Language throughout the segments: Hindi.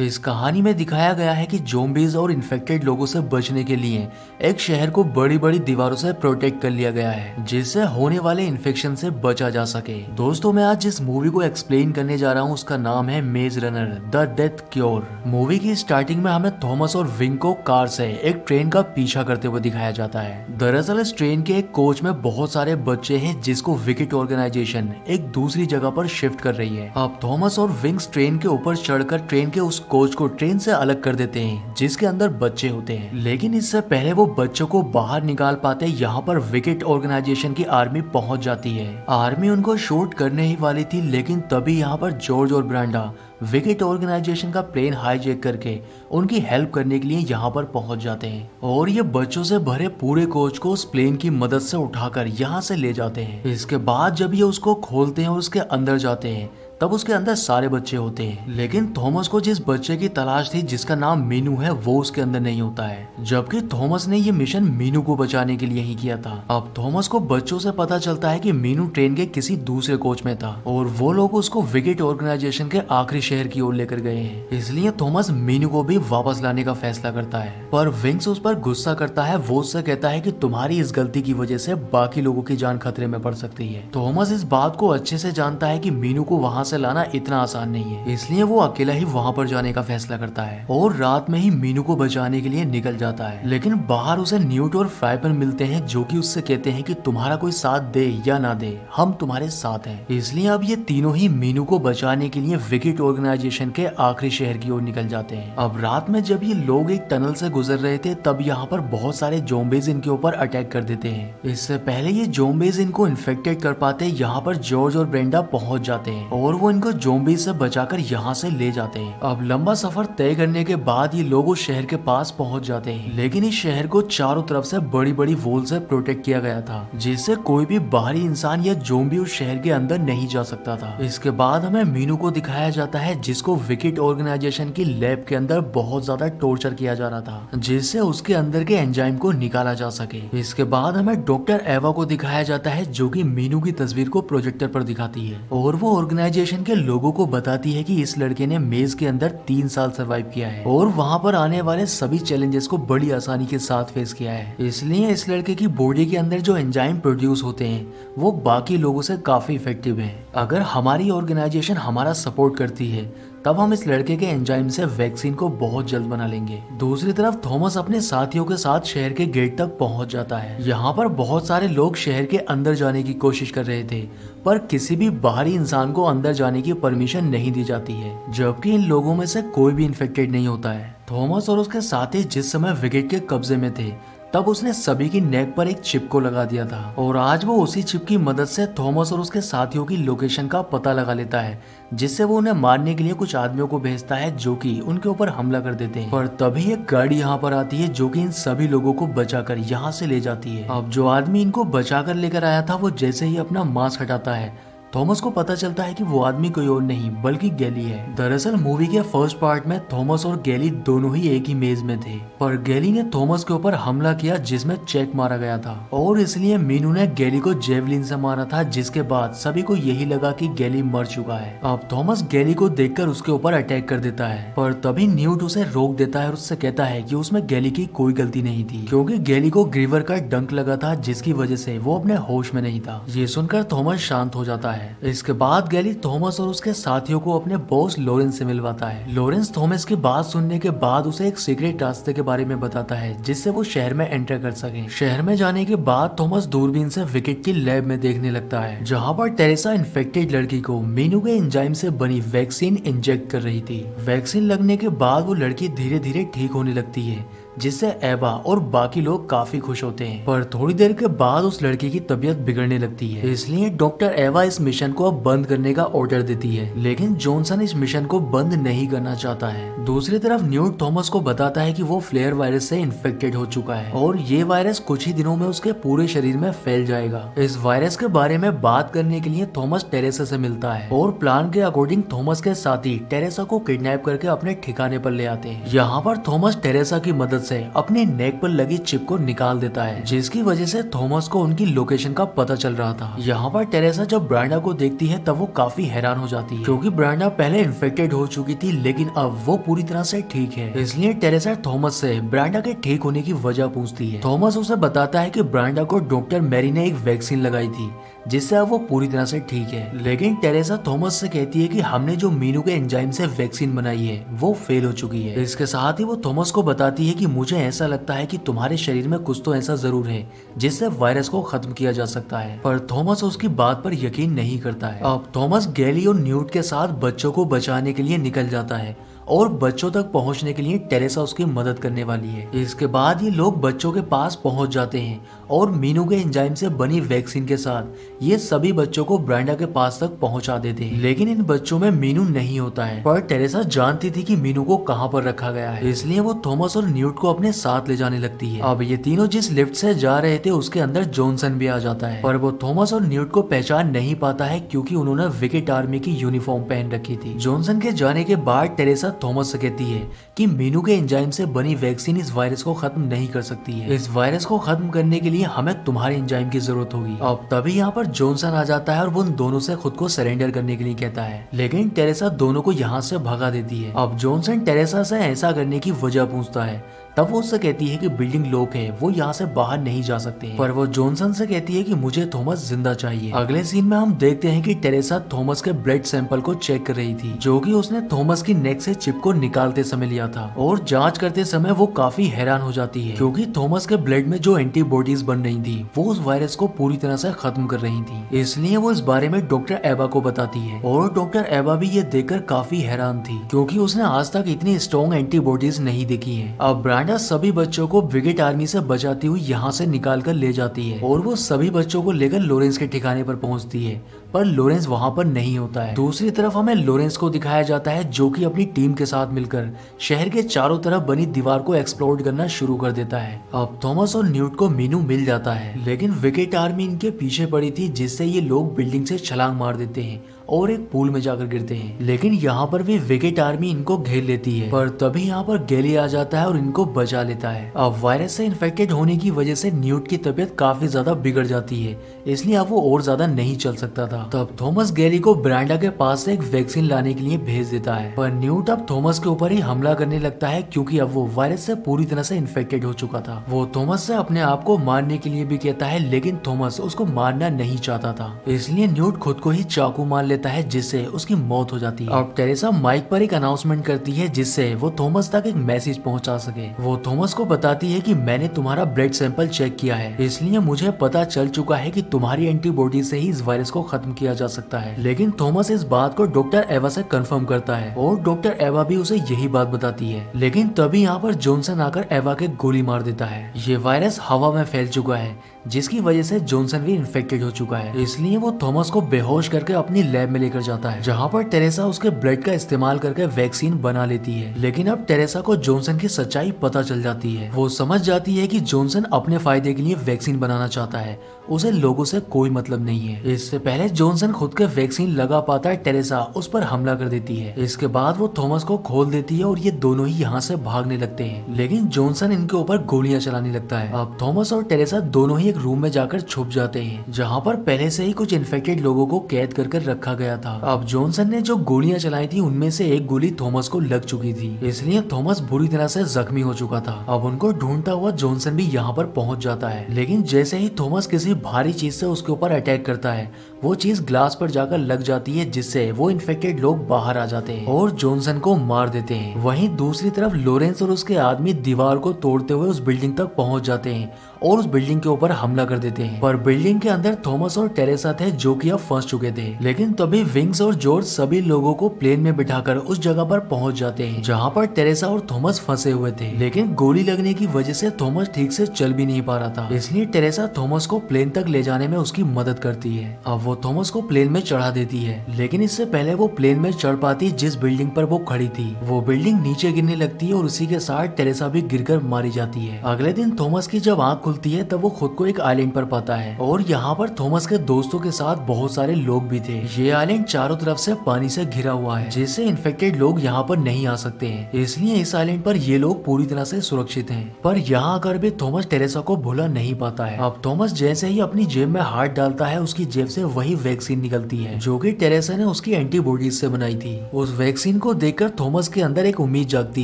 इस कहानी में दिखाया गया है कि ज़ॉम्बीज और इन्फेक्टेड लोगों से बचने के लिए एक शहर को बड़ी बड़ी दीवारों से प्रोटेक्ट कर लिया गया है, जिससे होने वाले इन्फेक्शन से बचा जा सके। दोस्तों, मैं आज जिस मूवी को एक्सप्लेन करने जा रहा हूँ उसका नाम है मेज runner the death cure. Movie की स्टार्टिंग में हमें थॉमस और विंग को कार से एक ट्रेन का पीछा करते हुए दिखाया जाता है। दरअसल इस ट्रेन के एक कोच में बहुत सारे बच्चे हैं जिसको विकेट ऑर्गेनाइजेशन एक दूसरी जगह पर शिफ्ट कर रही है। अब थॉमस और विंग्स ट्रेन के ऊपर चढ़कर ट्रेन के उस कोच को ट्रेन से अलग कर देते हैं जिसके अंदर बच्चे होते हैं, लेकिन इससे पहले वो बच्चों को बाहर निकाल पाते यहाँ पर विकेट ऑर्गेनाइजेशन की आर्मी पहुंच जाती है। आर्मी उनको शूट करने ही वाली थी, लेकिन तभी यहाँ पर जॉर्ज और ब्रांडा विकेट ऑर्गेनाइजेशन का प्लेन हाईजैक करके उनकी हेल्प करने के लिए यहाँ पर पहुंच जाते हैं और ये बच्चों से भरे पूरे कोच को उस प्लेन की मदद से उठाकर यहाँ से ले जाते हैं। इसके बाद जब ये उसको खोलते हैं और उसके अंदर जाते हैं तब उसके अंदर सारे बच्चे होते हैं, लेकिन थॉमस को जिस बच्चे की तलाश थी जिसका नाम मीनू है वो उसके अंदर नहीं होता है, जबकि थॉमस ने ये मिशन मीनू को बचाने के लिए ही किया था। अब थॉमस को बच्चों से पता चलता है कि मीनू ट्रेन के किसी दूसरे कोच में था और वो लोग उसको विकेट ऑर्गेनाइजेशन के आखिरी शहर की ओर लेकर गए हैं, इसलिए थॉमस मीनू को भी वापस लाने का फैसला करता है। पर विंग्स उस पर गुस्सा करता है। वो उससे कहता है कि तुम्हारी इस गलती की वजह से बाकी लोगों की जान खतरे में पड़ सकती है। थॉमस इस बात को अच्छे से जानता है कि मीनू को वहाँ से लाना इतना आसान नहीं है, इसलिए वो अकेला ही वहाँ पर जाने का फैसला करता है और रात में ही मीनू को बचाने के लिए निकल जाता है। लेकिन बाहर उसे न्यूट और फ्राइपन मिलते हैं जो कि उससे कहते हैं कि तुम्हारा कोई साथ दे या ना दे, हम तुम्हारे साथ हैं। इसलिए अब ये तीनों ही मीनू को बचाने के लिए विकेट ऑर्गेनाइजेशन के आखिरी शहर की ओर निकल जाते हैं। अब रात में जब ये लोग एक टनल से गुजर रहे थे तब यहाँ पर बहुत सारे ज़ॉम्बीज इनके ऊपर अटैक कर देते हैं। इससे पहले ये ज़ॉम्बीज इनको इन्फेक्टेड कर पाते यहाँ पर जॉर्ज और ब्रेंडा पहुंच जाते हैं और वो इनको ज़ॉम्बीज से बचाकर यहाँ से ले जाते हैं। अब लंबा सफर तय करने के बाद ये लोग उस शहर के पास पहुंच जाते हैं, लेकिन इस शहर को चारों तरफ से बड़ी बड़ी वॉल से प्रोटेक्ट किया गया था जिससे कोई भी बाहरी इंसान या ज़ॉम्बी उस शहर के अंदर नहीं जा सकता था। इसके बाद हमें मीनू को दिखाया जाता है जिसको विकेट ऑर्गेनाइजेशन की लैब के अंदर बहुत ज्यादा टॉर्चर किया जा रहा था जिससे उसके अंदर के एंजाइम को निकाला जा सके। इसके बाद हमें डॉक्टर एवा को दिखाया जाता है जो कि मीनू की तस्वीर को प्रोजेक्टर पर दिखाती है और वो ऑर्गेनाइजेशन के लोगों को बताती है कि इस लड़के ने मेज के अंदर 3 साल सरवाइव किया है और वहाँ पर आने वाले सभी चैलेंजेस को बड़ी आसानी के साथ फेस किया है। इसलिए इस लड़के की बॉडी के अंदर जो एंजाइम प्रोड्यूस होते हैं वो बाकी लोगों से काफी इफेक्टिव हैं। अगर हमारी ऑर्गेनाइजेशन हमारा सपोर्ट करती है तब हम इस लड़के के एंजाइम से वैक्सीन को बहुत जल्द बना लेंगे। दूसरी तरफ थॉमस अपने साथियों के साथ शहर के गेट तक पहुंच जाता है। यहाँ पर बहुत सारे लोग शहर के अंदर जाने की कोशिश कर रहे थे पर किसी भी बाहरी इंसान को अंदर जाने की परमिशन नहीं दी जाती है, जबकि इन लोगों में से कोई भी इन्फेक्टेड नहीं होता है। थॉमस और उसके साथी जिस समय विकेट के कब्जे में थे तब उसने सभी की नेक पर एक चिप को लगा दिया था और आज वो उसी चिप की मदद से थॉमस और उसके साथियों की लोकेशन का पता लगा लेता है, जिससे वो उन्हें मारने के लिए कुछ आदमियों को भेजता है जो कि उनके ऊपर हमला कर देते हैं। पर तभी एक गाड़ी यहाँ पर आती है जो कि इन सभी लोगों को बचाकर यहाँ से ले जाती है। अब जो आदमी इनको बचाकर लेकर आया था वो जैसे ही अपना मास्क हटाता है थॉमस को पता चलता है कि वो आदमी कोई और नहीं बल्कि गैली है। दरअसल मूवी के फर्स्ट पार्ट में थॉमस और गैली दोनों ही एक ही मेज में थे, पर गैली ने थॉमस के ऊपर हमला किया जिसमें चेक मारा गया था और इसलिए मीनू ने गैली को जेवलिन से मारा था, जिसके बाद सभी को यही लगा कि गैली मर चुका है। अब थॉमस गैली को देखकर उसके ऊपर अटैक कर देता है, पर तभी न्यूट उसे रोक देता है और उससे कहता है कि उसमें गैली की कोई गलती नहीं थी क्योंकि गैली को ग्रीवर का डंक लगा था जिसकी वजह से वो अपने होश में नहीं था। ये सुनकर थॉमस शांत हो जाता है। इसके बाद गैली थॉमस और उसके साथियों को अपने बॉस लॉरेंस से मिलवाता है। लॉरेंस थॉमस की बात सुनने के बाद उसे एक सीक्रेट रास्ते के बारे में बताता है जिससे वो शहर में एंटर कर सके। शहर में जाने के बाद थॉमस दूरबीन से विकेट की लैब में देखने लगता है जहाँ पर टेरेसा इन्फेक्टेड लड़की को मीनू के एंजाइम से बनी वैक्सीन इंजेक्ट कर रही थी। वैक्सीन लगने के बाद वो लड़की धीरे धीरे ठीक होने लगती है जिससे एवा और बाकी लोग काफी खुश होते हैं, पर थोड़ी देर के बाद उस लड़की की तबीयत बिगड़ने लगती है। इसलिए डॉक्टर एवा इस मिशन को अब बंद करने का ऑर्डर देती है, लेकिन जॉनसन इस मिशन को बंद नहीं करना चाहता है। दूसरी तरफ न्यूट थॉमस को बताता है कि वो फ्लेयर वायरस से इन्फेक्टेड हो चुका है और ये वायरस कुछ ही दिनों में उसके पूरे शरीर में फैल जाएगा। इस वायरस के बारे में बात करने के लिए थॉमस टेरेसा से मिलता है और प्लान के अकॉर्डिंग थॉमस के साथी टेरेसा को किडनैप करके अपने ठिकाने पर ले आते हैं। यहाँ पर थॉमस टेरेसा की मदद मदद से अपने नेक पर लगी चिप को निकाल देता है, जिसकी वजह से थॉमस को उनकी लोकेशन का पता चल रहा था। यहाँ पर टेरेसा जब ब्रांडा को देखती है तब वो काफी हैरान हो जाती है, क्योंकि ब्रांडा पहले इन्फेक्टेड हो चुकी थी लेकिन अब वो पूरी तरह से ठीक है। इसलिए टेरेसा थॉमस से ब्रांडा के ठीक होने की वजह पूछती है। थॉमस उसे बताता है कि ब्रांडा को डॉक्टर मैरी ने एक वैक्सीन लगाई थी जिससे अब वो पूरी तरह से ठीक है। लेकिन टेरेसा थॉमस से कहती है कि हमने जो मीनू के एंजाइम से वैक्सीन बनाई है वो फेल हो चुकी है। इसके साथ ही वो थॉमस को बताती है कि मुझे ऐसा लगता है कि तुम्हारे शरीर में कुछ तो ऐसा जरूर है जिससे वायरस को खत्म किया जा सकता है, पर थॉमस उसकी बात पर यकीन नहीं करता है। अब थॉमस गैली और न्यूट के साथ बच्चों को बचाने के लिए निकल जाता है और बच्चों तक पहुंचने के लिए टेरेसा उसकी मदद करने वाली है। इसके बाद ये लोग बच्चों के पास पहुंच जाते हैं और मीनू के एंजाइम से बनी वैक्सीन के साथ ये सभी बच्चों को ब्रांडा के पास तक पहुंचा देते हैं। लेकिन इन बच्चों में मीनू नहीं होता है, पर टेरेसा जानती थी कि मीनू को कहां पर रखा गया है, इसलिए वो थॉमस और न्यूट को अपने साथ ले जाने लगती है। अब ये तीनों जिस लिफ्ट से जा रहे थे उसके अंदर जॉनसन भी आ जाता है, पर वो थॉमस और न्यूट को पहचान नहीं पाता है क्योंकि उन्होंने विकेट आर्मी की यूनिफॉर्म पहन रखी थी। जॉनसन के जाने के बाद टेरेसा थॉमस से कहती है कि मीनू के एंजाइम से बनी वैक्सीन इस वायरस को खत्म नहीं कर सकती है। इस वायरस को खत्म करने के लिए हमें तुम्हारे एंजाइम की जरूरत होगी। अब तभी यहाँ पर जॉनसन आ जाता है और वो उन दोनों से खुद को सरेंडर करने के लिए कहता है, लेकिन टेरेसा दोनों को यहाँ से भगा देती है। अब जॉनसन टेरेसा से ऐसा करने की वजह पूछता है, तब वो उससे कहती है कि बिल्डिंग लॉक है, वो यहाँ से बाहर नहीं जा सकते हैं। पर वो जॉनसन से कहती है कि मुझे थॉमस जिंदा चाहिए। अगले सीन में हम देखते हैं कि टेरेसा थॉमस के ब्लड सैंपल को चेक कर रही थी, जो कि उसने थॉमस की नेक से चिप को निकालते समय लिया था, और जांच करते समय वो काफी हैरान हो जाती है क्योंकि थॉमस के ब्लड में जो एंटीबॉडीज बन रही थी वो उस वायरस को पूरी तरह से खत्म कर रही थी। इसलिए वो इस बारे में डॉक्टर एबा को बताती है, और डॉक्टर एबा भी ये देखकर काफी हैरान थी क्योंकि उसने आज तक इतनी स्ट्रॉन्ग एंटीबॉडीज नहीं देखी है। अब ब्रांडा सभी बच्चों को विकेट आर्मी से बचाती हुई यहाँ से निकाल कर ले जाती है और वो सभी बच्चों को लेकर लॉरेंस के ठिकाने पर पहुँचती है, पर लॉरेंस वहाँ पर नहीं होता है। दूसरी तरफ हमें लॉरेंस को दिखाया जाता है जो कि अपनी टीम के साथ मिलकर शहर के चारों तरफ बनी दीवार को एक्सप्लोर करना शुरू कर देता है। अब थॉमस और न्यूट को मीनू मिल जाता है, लेकिन विकेट आर्मी इनके पीछे पड़ी थी जिससे ये लोग बिल्डिंग से छलांग मार देते हैं और एक पूल में जाकर गिरते हैं। लेकिन यहाँ पर भी विकेट आर्मी इनको घेर लेती है, पर तभी यहाँ पर गैली आ जाता है और इनको बचा लेता है। अब वायरस से इन्फेक्टेड होने की वजह से न्यूट की तबीयत काफी ज्यादा बिगड़ जाती है, इसलिए अब वो और ज्यादा नहीं चल सकता था। तब थॉमस गैली को ब्रांडा के पास से एक वैक्सीन लाने के लिए भेज देता है, पर न्यूट अब थॉमस के ऊपर ही हमला करने लगता है क्योंकि अब वो वायरस से पूरी तरह से इन्फेक्टेड हो चुका था। वो थॉमस से अपने आप को मारने के लिए भी कहता है, लेकिन थॉमस उसको मारना नहीं चाहता था, इसलिए न्यूट खुद को ही चाकू मार लेता है जिससे उसकी मौत हो जाती है। अब टेरेसा माइक पर एक अनाउंसमेंट करती है जिससे वो थॉमस तक एक मैसेज पहुंचा सके। वो थॉमस को बताती है कि मैंने तुम्हारा ब्लड सैंपल चेक किया है, इसलिए मुझे पता चल चुका है कि तुम्हारी एंटीबॉडी से ही इस वायरस को खत्म किया जा सकता है। लेकिन थॉमस इस बात को डॉक्टर एवा से कंफर्म करता है और डॉक्टर एवा भी उसे यही बात बताती है। लेकिन तभी यहाँ पर जॉनसन आकर एवा के गोली मार देता है। ये वायरस हवा में फैल चुका है जिसकी वजह से जॉनसन भी इन्फेक्टेड हो चुका है, इसलिए वो थॉमस को बेहोश करके अपनी लैब में लेकर जाता है, जहाँ पर टेरेसा उसके ब्लड का इस्तेमाल करके वैक्सीन बना लेती है। लेकिन अब टेरेसा को जॉनसन की सच्चाई पता चल जाती है। वो समझ जाती है कि जॉनसन अपने फायदे के लिए वैक्सीन बनाना चाहता है, उसे लोगों से कोई मतलब नहीं है। इससे पहले जॉनसन खुद के वैक्सीन लगा पाता है, टेरेसा उस पर हमला कर देती है। इसके बाद वो थॉमस को खोल देती है और ये दोनों ही यहाँ से भागने लगते हैं, लेकिन जॉनसन इनके ऊपर गोलियां चलाने लगता है। अब थॉमस और टेरेसा दोनों ही एक रूम में जाकर छुप जाते हैं जहाँ पर पहले से ही कुछ इन्फेक्टेड लोगों को कैद कर रखा गया था। अब जॉनसन ने जो गोलियां चलाई थी उनमें से एक गोली थॉमस को लग चुकी थी, इसलिए थॉमस बुरी तरह से जख्मी हो चुका था। अब उनको ढूंढता हुआ जॉनसन भी यहाँ पर पहुंच जाता है, लेकिन जैसे ही थॉमस किसी भारी चीज से उसके ऊपर अटैक करता है वो चीज ग्लास पर जाकर लग जाती है जिससे वो इन्फेक्टेड लोग बाहर आ जाते हैं और जॉनसन को मार देते हैं। वहीं दूसरी तरफ लॉरेंस और उसके आदमी दीवार को तोड़ते हुए उस बिल्डिंग तक पहुंच जाते हैं और उस बिल्डिंग के ऊपर हमला कर देते हैं, पर बिल्डिंग के अंदर थॉमस और टेरेसा थे जो कि अब फंस चुके थे। लेकिन तभी विंग्स और जॉर्ज सभी लोगों को प्लेन में बिठाकर उस जगह पर पहुंच जाते हैं जहां पर टेरेसा और थॉमस फंसे हुए थे। लेकिन गोली लगने की वजह से थॉमस ठीक से चल भी नहीं पा रहा था, इसलिए टेरेसा थॉमस को प्लेन तक ले जाने में उसकी मदद करती है। अब वो थॉमस को प्लेन में चढ़ा देती है, लेकिन इससे पहले वो प्लेन में चढ़ पाती जिस बिल्डिंग पर वो खड़ी थी वो बिल्डिंग नीचे गिरने लगती है और उसी के साथ टेरेसा भी गिरकर मारी जाती है। अगले दिन थॉमस की जब आंख खुलती है तब वो खुद को एक आइलैंड पर पाता है और यहाँ पर थॉमस के दोस्तों के साथ बहुत सारे लोग भी थे। ये आइलैंड चारों तरफ से पानी से घिरा हुआ है, जिससे इन्फेक्टेड लोग यहाँ पर नहीं आ सकते हैं, इसलिए इस आइलैंड पर ये लोग पूरी तरह से सुरक्षित हैं। पर यहाँ आकर भी थॉमस टेरेसा को भुला नहीं पाता है। अब थॉमस जैसे ही अपनी जेब में हाथ डालता है, उसकी जेब से वही वैक्सीन निकलती है जो कि टेरेसा ने उसकी एंटीबॉडीज से बनाई थी। उस वैक्सीन को देखकर थॉमस के अंदर एक उम्मीद जागती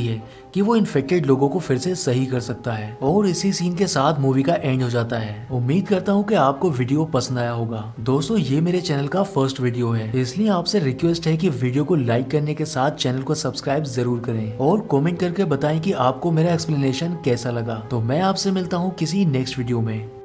है कि वो इन्फेक्टेड लोगों को फिर से सही कर सकता है और इसी सीन के साथ मूवी का एंड हो जाता है। उम्मीद करता हूँ कि आपको वीडियो पसंद आया होगा। दोस्तों, ये मेरे चैनल का फर्स्ट वीडियो है, इसलिए आपसे रिक्वेस्ट है कि वीडियो को लाइक करने के साथ चैनल को सब्सक्राइब जरूर करें और कमेंट करके बताएं कि आपको मेरा एक्सप्लेनेशन कैसा लगा। तो मैं आपसे मिलता हूँ किसी नेक्स्ट वीडियो में।